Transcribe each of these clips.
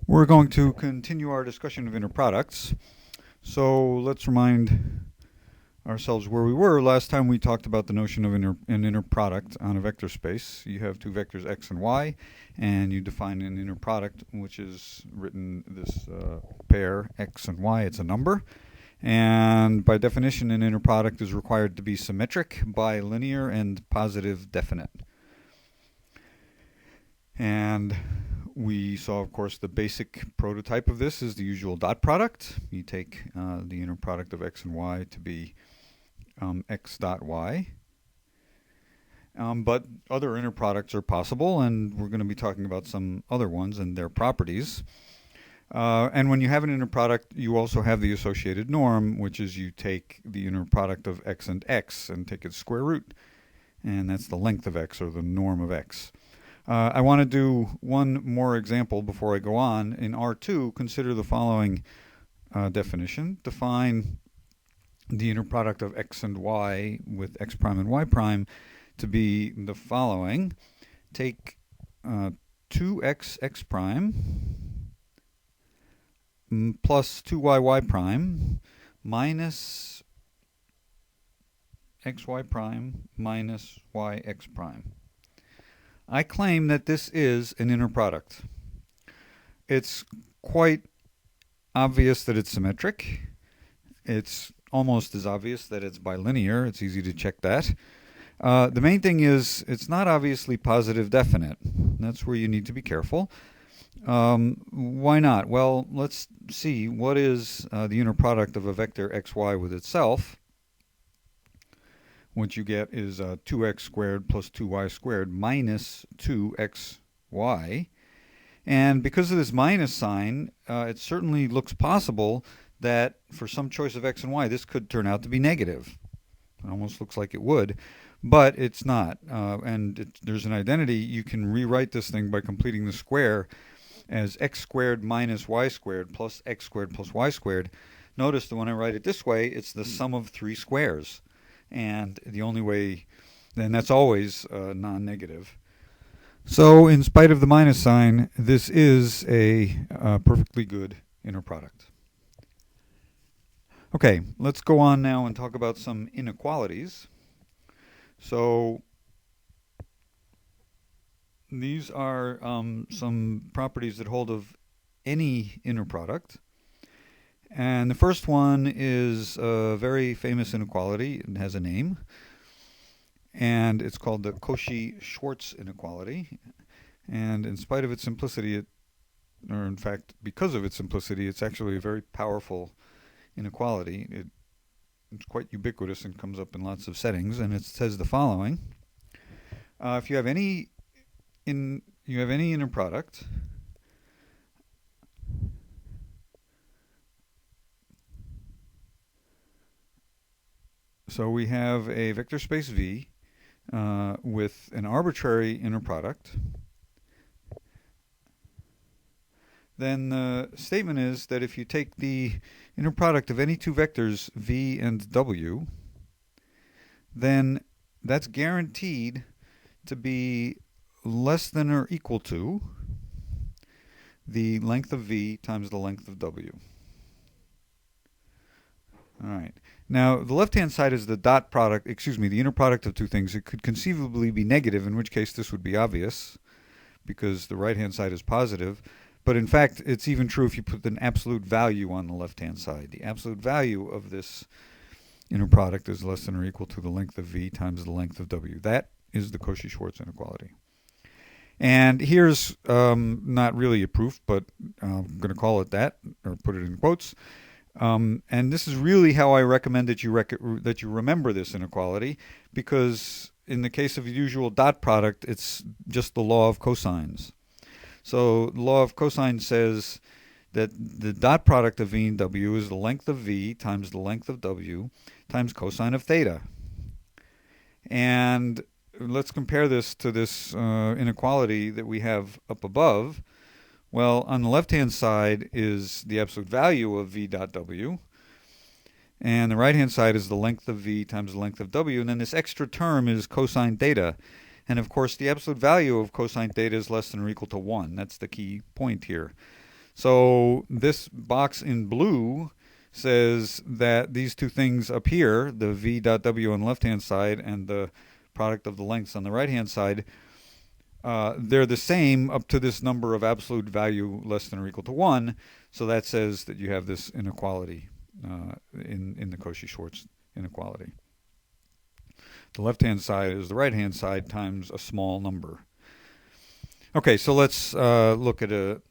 We're going to continue our discussion of inner products. So let's remind ourselves where we were. Last time we talked about the notion of an inner product on a vector space. You have two vectors x and y, and you define an inner product, which is written this pair x and y. It's a number. And by definition, an inner product is required to be symmetric, bilinear, and positive definite. And we saw, of course, the basic prototype of this is the usual dot product. You take the inner product of x and y to be x dot y. But other inner products are possible, and we're going to be talking about some other ones and their properties. And when you have an inner product, you also have the associated norm, which is you take the inner product of x and take its square root. And that's the length of x, or the norm of x. I want to do one more example before I go on. In R2, consider the following definition. Define the inner product of x and y with x prime and y prime to be the following. Take 2x x prime plus 2y y prime minus xy prime minus yx prime. I claim that this is an inner product. It's quite obvious that it's symmetric. It's almost as obvious that it's bilinear. It's easy to check that. The main thing is it's not obviously positive definite. That's where you need to be careful. Why not? Well, let's see. What is the inner product of a vector xy with itself? What you get is 2x squared plus 2y squared minus 2xy. And because of this minus sign, it certainly looks possible that for some choice of x and y, this could turn out to be negative. It almost looks like it would, but it's not. There's an identity. You can rewrite this thing by completing the square as x squared minus y squared plus x squared plus y squared. Notice that when I write it this way, it's the sum of three squares. And the only way, then that's always non-negative. So in spite of the minus sign, this is a perfectly good inner product. Okay, let's go on now and talk about some inequalities. So these are some properties that hold of any inner product. And the first one is a very famous inequality. It has a name. And it's called the Cauchy-Schwarz inequality. And in spite of its simplicity, or in fact, because of its simplicity, it's actually a very powerful inequality. It's quite ubiquitous and comes up in lots of settings. And it says the following. If you have any inner product, so we have a vector space V with an arbitrary inner product. Then the statement is that if you take the inner product of any two vectors V and W, then that's guaranteed to be less than or equal to the length of V times the length of W. All right. Now, the left-hand side is the the inner product of two things. It could conceivably be negative, in which case this would be obvious, because the right-hand side is positive. But in fact, it's even true if you put an absolute value on the left-hand side. The absolute value of this inner product is less than or equal to the length of V times the length of W. That is the Cauchy-Schwarz inequality. And here's not really a proof, but I'm going to call it that, or put it in quotes. And this is really how I recommend that you remember this inequality, because in the case of the usual dot product, it's just the law of cosines. So the law of cosine says that the dot product of V and W is the length of V times the length of W times cosine of theta. And let's compare this to this inequality that we have up above. Well, on the left-hand side is the absolute value of V dot W, and the right-hand side is the length of V times the length of W, and then this extra term is cosine theta. And of course, the absolute value of cosine theta is less than or equal to 1. That's the key point here. So this box in blue says that these two things up here, the v.w on the left-hand side and the product of the lengths on the right-hand side, they're the same up to this number of absolute value less than or equal to 1. So that says that you have this inequality in the Cauchy-Schwarz inequality. The left-hand side is the right-hand side times a small number. Okay, so let's look at a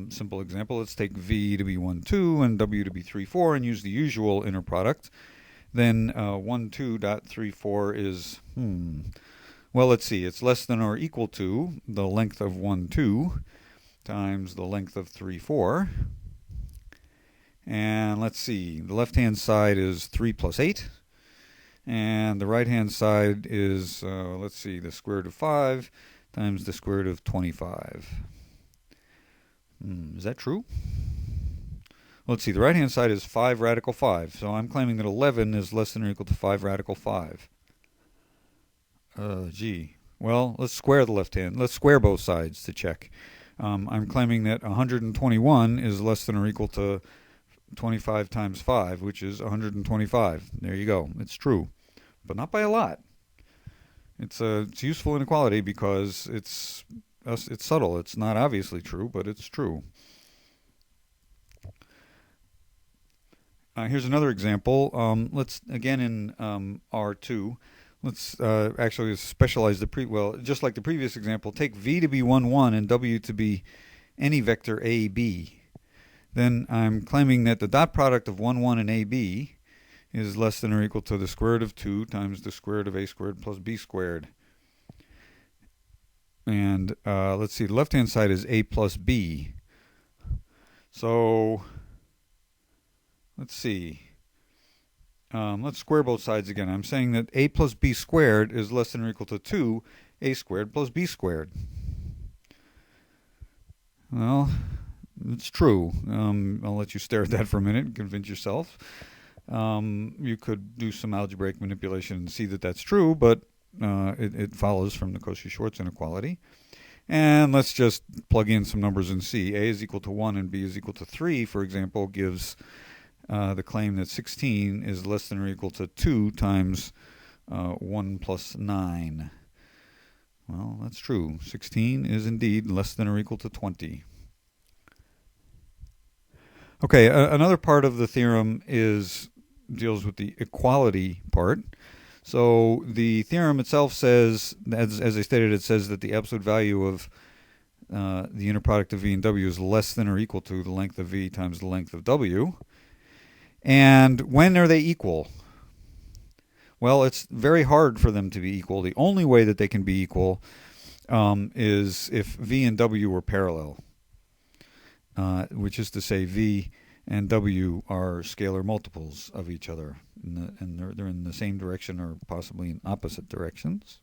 simple example. Let's take v to be 1, 2 and w to be 3, 4 and use the usual inner product. Then 1, 2 dot 3, 4 is, well, let's see. It's less than or equal to the length of 1, 2 times the length of 3, 4. And let's see. The left-hand side is 3 plus 8. And the right-hand side is, let's see, the square root of 5 times the square root of 25. Is that true? Let's see, the right-hand side is 5 radical 5. So I'm claiming that 11 is less than or equal to 5 radical 5. Gee. Well, let's square the left hand. Let's square both sides to check. I'm claiming that 121 is less than or equal to 25 times 5, which is 125. There you go. It's true, but not by a lot. It's useful inequality because it's subtle. It's not obviously true, but it's true. Here's another example. Let's again in R2. Let's actually specialize just like the previous example, take v to be 1, 1 and w to be any vector a, b. Then I'm claiming that the dot product of 1, 1 and ab is less than or equal to the square root of 2 times the square root of a squared plus b squared. And let's see, the left-hand side is a plus b. So let's see. Let's square both sides again. I'm saying that a plus b squared is less than or equal to 2a squared plus b squared. Well, it's true. I'll let you stare at that for a minute and convince yourself. You could do some algebraic manipulation and see that that's true, but it follows from the Cauchy-Schwarz inequality. And let's just plug in some numbers and see. A is equal to 1 and b is equal to 3, for example, gives the claim that 16 is less than or equal to 2 times 1 plus 9. Well, that's true. 16 is indeed less than or equal to 20. Okay, another part of the theorem deals with the equality part. So the theorem itself says, as I stated, it says that the absolute value of the inner product of v and w is less than or equal to the length of v times the length of w. And when are they equal? Well, it's very hard for them to be equal. The only way that they can be equal is if v and w were parallel, which is to say v and w are scalar multiples of each other, and they're in the same direction or possibly in opposite directions.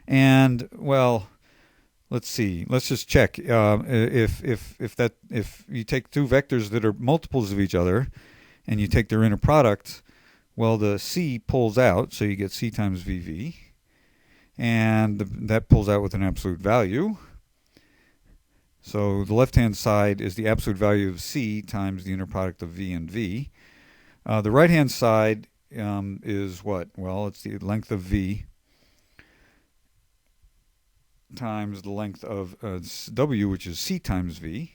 And well, let's see. Let's just check if you take two vectors that are multiples of each other, and you take their inner product, well, the c pulls out, so you get c times vv, and that pulls out with an absolute value. So the left-hand side is the absolute value of c times the inner product of v and v. The right-hand side is what? Well, it's the length of v times the length of w, which is c times v.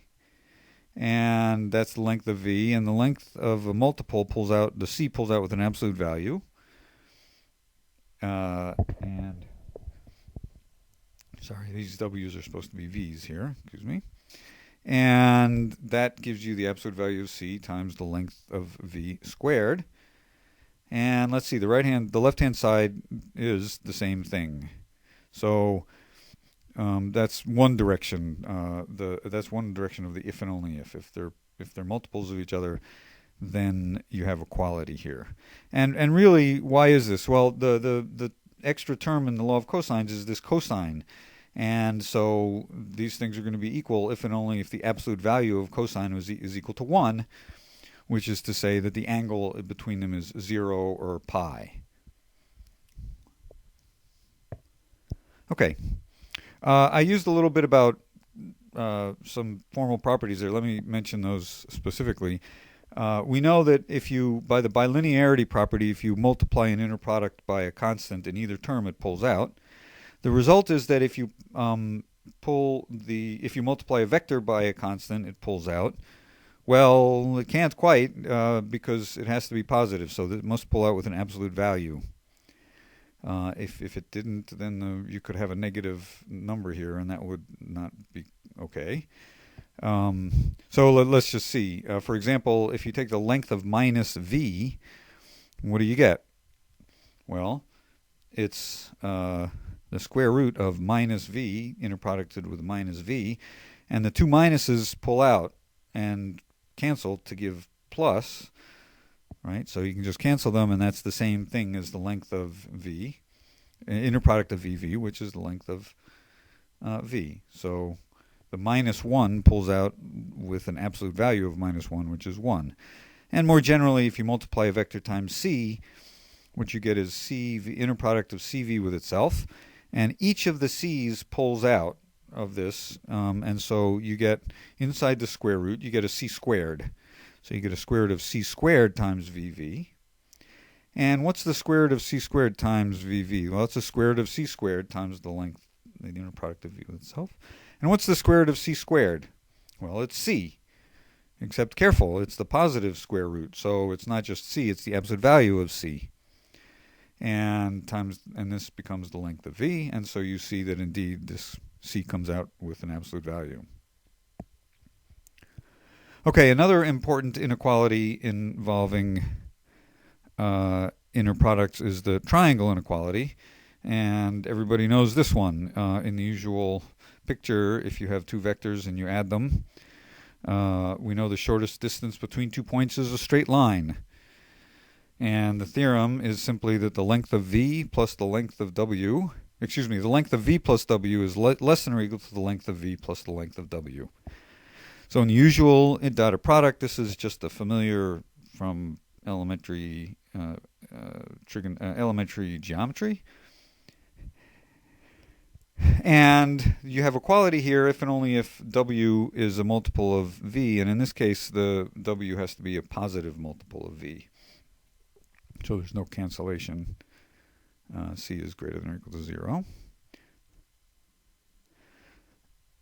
And that's the length of v, and the length of a multiple pulls out, the c pulls out with an absolute value. And sorry, these w's are supposed to be v's here, excuse me. And that gives you the absolute value of c times the length of v squared. And let's see, the left-hand side is the same thing. So that's one direction. That's one direction of the if and only if. If they're multiples of each other, then you have equality here. And really, why is this? Well, the extra term in the law of cosines is this cosine, and so these things are going to be equal if and only if the absolute value of cosine is equal to 1, which is to say that the angle between them is 0 or pi. Okay. I used a little bit about some formal properties there. Let me mention those specifically. We know that if you, by the bilinearity property, if you multiply an inner product by a constant in either term, it pulls out. The result is that if you if you multiply a vector by a constant, it pulls out. Well, it can't quite because it has to be positive, so it must pull out with an absolute value. If it didn't, then you could have a negative number here, and that would not be okay. So let's just see. For example, if you take the length of minus v, what do you get? Well, it's the square root of minus v, inner producted with minus v, and the two minuses pull out and cancel to give plus, right? So you can just cancel them, and that's the same thing as the length of v, inner product of vv, which is the length of v. So the minus 1 pulls out with an absolute value of minus 1, which is 1. And more generally, if you multiply a vector times c, what you get is cv, inner product of cv with itself, and each of the c's pulls out of this, and so you get, inside the square root, you get a c squared. So you get a square root of c squared times vv. And what's the square root of c squared times vv? Well, it's the square root of c squared times the length, the inner product of v with itself. And what's the square root of c squared? Well, it's c. Except careful, it's the positive square root. So it's not just c, it's the absolute value of c. And this becomes the length of v, and so you see that indeed this c comes out with an absolute value. Okay, another important inequality involving inner products is the triangle inequality, and everybody knows this one. In the usual picture, if you have two vectors and you add them, we know the shortest distance between 2 points is a straight line. And the theorem is simply that the length of v plus the length of w, the length of v plus w is less than or equal to the length of v plus the length of w. So in the usual dotted product, this is just a familiar from elementary elementary geometry. And you have equality here if and only if w is a multiple of v, and in this case the w has to be a positive multiple of v. So there's no cancellation. C is greater than or equal to 0.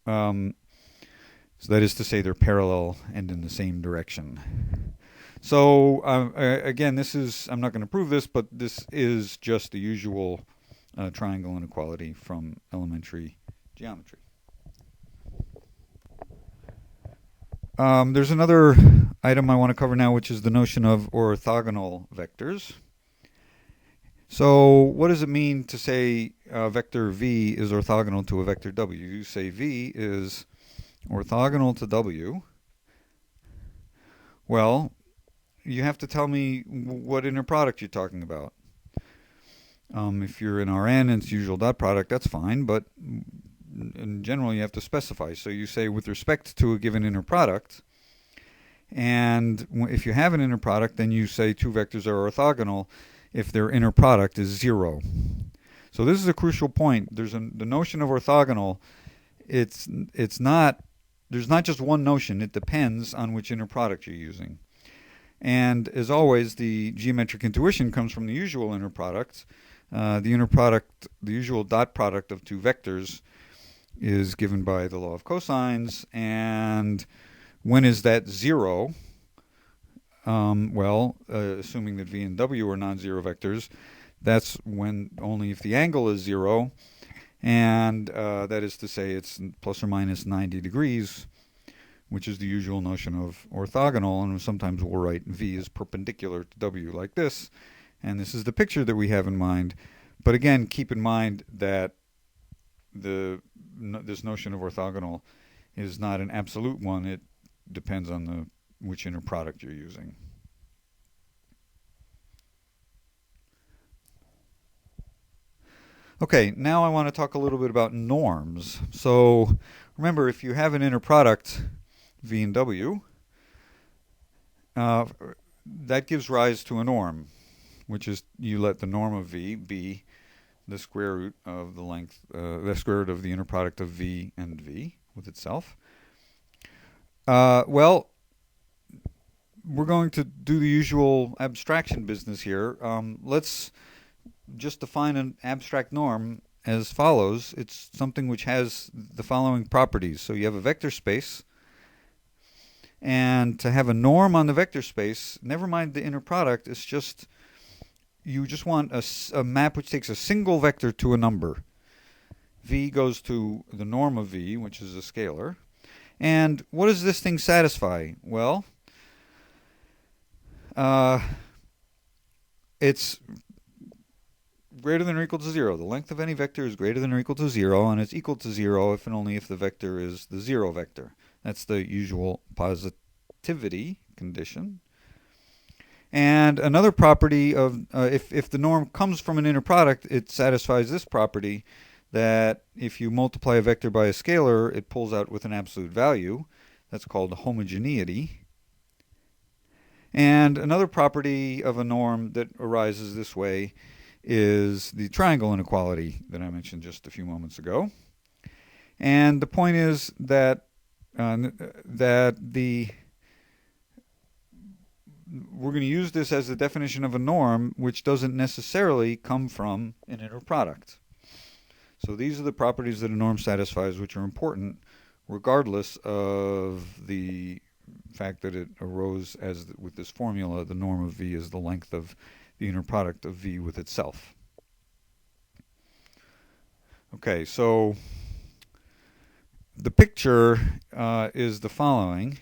So that is to say they're parallel and in the same direction. So again, this is, I'm not going to prove this, but this is just the usual triangle inequality from elementary geometry. There's another item I want to cover now, which is the notion of orthogonal vectors. So what does it mean to say vector v is orthogonal to a vector w? You say v is orthogonal to w. Well, you have to tell me what inner product you're talking about. If you're in Rn and it's usual dot product, that's fine, but in general you have to specify. So you say with respect to a given inner product, and if you have an inner product, then you say two vectors are orthogonal if their inner product is 0. So this is a crucial point. There's the notion of orthogonal. There's not just one notion. It depends on which inner product you're using. And as always, the geometric intuition comes from the usual inner product. The inner product, the usual dot product of two vectors, is given by the law of cosines. And when is that 0? Assuming that v and w are non-zero vectors, that's when only if the angle is 0, and that is to say it's plus or minus 90 degrees, which is the usual notion of orthogonal, and sometimes we'll write v is perpendicular to w like this, and this is the picture that we have in mind. But again, keep in mind that this notion of orthogonal is not an absolute one. It depends on which inner product you're using. Okay, now I want to talk a little bit about norms. So remember, if you have an inner product, v and w, that gives rise to a norm, which is you let the norm of v be the square root of the length, the square root of the inner product of v and v with itself. Well, we're going to do the usual abstraction business here. Let's just define an abstract norm as follows. It's something which has the following properties. So you have a vector space, and to have a norm on the vector space, never mind the inner product, it's just, you just want a map which takes a single vector to a number. V goes to the norm of v, which is a scalar. And what does this thing satisfy? Well, it's greater than or equal to 0. The length of any vector is greater than or equal to 0, and it's equal to 0 if and only if the vector is the 0 vector. That's the usual positivity condition. And another property of, if the norm comes from an inner product, it satisfies this property, that if you multiply a vector by a scalar, it pulls out with an absolute value. That's called homogeneity. And another property of a norm that arises this way is the triangle inequality that I mentioned just a few moments ago. And the point is that we're going to use this as the definition of a norm, which doesn't necessarily come from an inner product. So these are the properties that a norm satisfies, which are important regardless of the fact that it arose as with this formula, the norm of v is the length of the inner product of v with itself. Okay, so the picture is the following.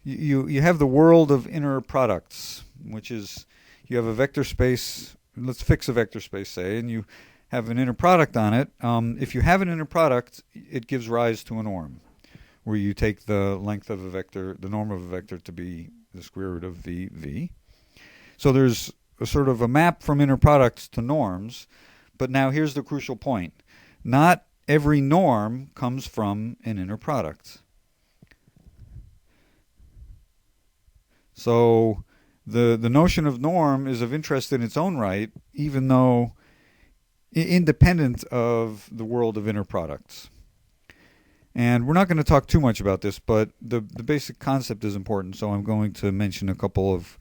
You have the world of inner products, which is, you have a vector space. Let's fix a vector space, say, and you have an inner product on it. If you have an inner product, it gives rise to a norm, where you take the length of a vector, the norm of a vector, to be the square root of v. So there's a sort of a map from inner products to norms, but now here's the crucial point. Not every norm comes from an inner product. So the notion of norm is of interest in its own right, even though independent of the world of inner products. And we're not going to talk too much about this, but the basic concept is important, so I'm going to mention a couple of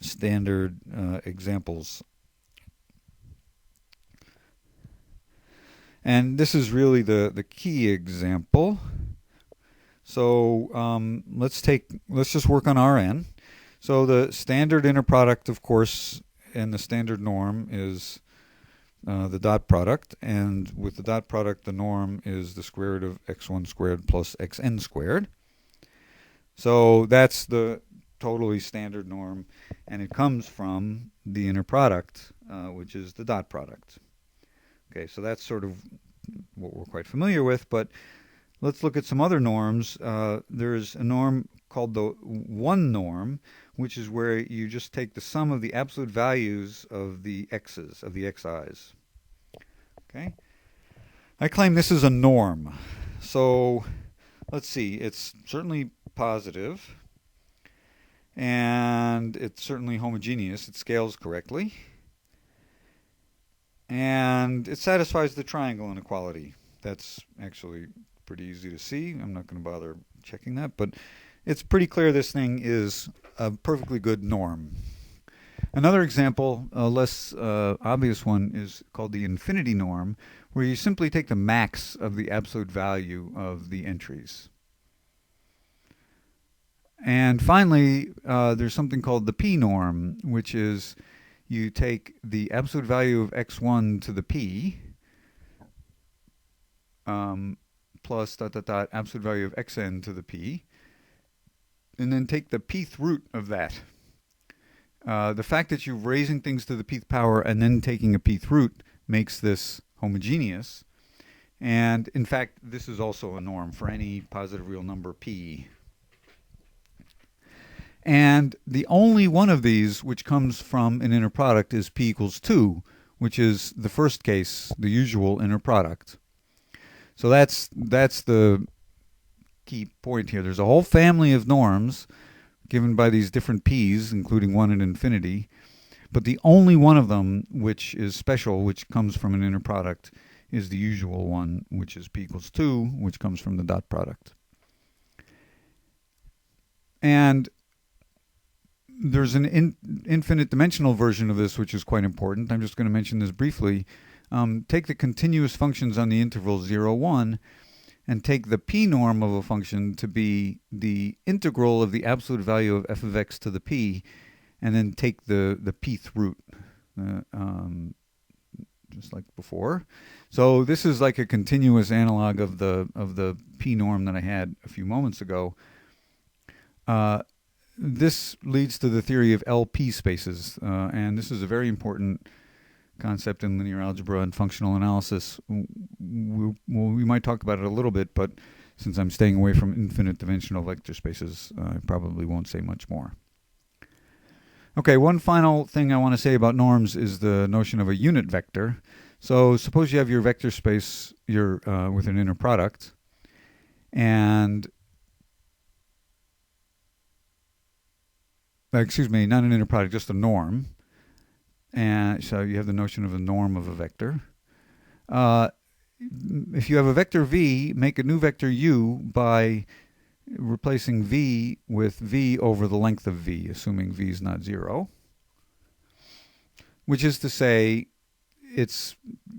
standard examples. And this is really the key example. So let's just work on Rn. So the standard inner product, of course, and the standard norm is the dot product, and with the dot product, the norm is the square root of x1 squared plus xn squared. So that's the totally standard norm, and it comes from the inner product, which is the dot product. Okay, so that's sort of what we're quite familiar with, but let's look at some other norms. There's a norm called the one norm, which is where you just take the sum of the absolute values of the x's, of the xi's. Okay? I claim this is a norm. So let's see, it's certainly positive, and it's certainly homogeneous. It scales correctly, and it satisfies the triangle inequality. That's actually pretty easy to see. I'm not going to bother checking that, but it's pretty clear this thing is a perfectly good norm. Another example, a less obvious one, is called the infinity norm, where you simply take the max of the absolute value of the entries. And finally, there's something called the p norm, which is you take the absolute value of x1 to the p plus ... absolute value of xn to the p, and then take the pth root of that. The fact that you're raising things to the pth power and then taking a pth root makes this homogeneous. And in fact, this is also a norm for any positive real number p. And the only one of these which comes from an inner product is p equals 2, which is the first case, the usual inner product. So that's the key point here. There's a whole family of norms given by these different p's, including 1 and infinity. But the only one of them which is special, which comes from an inner product, is the usual one, which is p equals 2, which comes from the dot product. And there's an infinite dimensional version of this, which is quite important. I'm just going to mention this briefly. Take the continuous functions on the interval 0, 1, and take the p norm of a function to be the integral of the absolute value of f of x to the p, and then take the pth root, just like before. So this is like a continuous analog of the p norm that I had a few moments ago. This leads to the theory of LP spaces, and this is a very important concept in linear algebra and functional analysis. We might talk about it a little bit, but since I'm staying away from infinite dimensional vector spaces, I probably won't say much more. Okay, one final thing I want to say about norms is the notion of a unit vector. So suppose you have your vector space with an inner product, and excuse me, not an inner product, just a norm. And so you have the notion of a norm of a vector. If you have a vector v, make a new vector u by replacing v with v over the length of v, assuming v is not 0. Which is to say, it's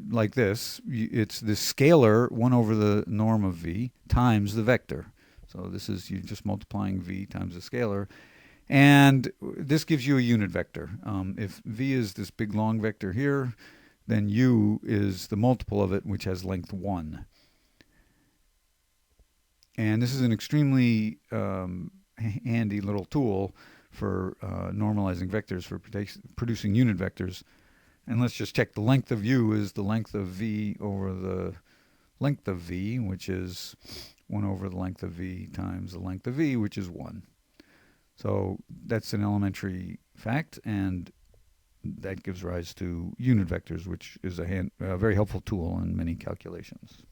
like this. It's the scalar 1 over the norm of v times the vector. So this is you just multiplying v times the scalar. And this gives you a unit vector. If v is this big long vector here, then u is the multiple of it, which has length 1. And this is an extremely handy little tool for normalizing vectors, for producing unit vectors. And let's just check the length of u is the length of v over the length of v, which is 1 over the length of v times the length of v, which is 1. So that's an elementary fact, and that gives rise to unit vectors, which is a very helpful tool in many calculations.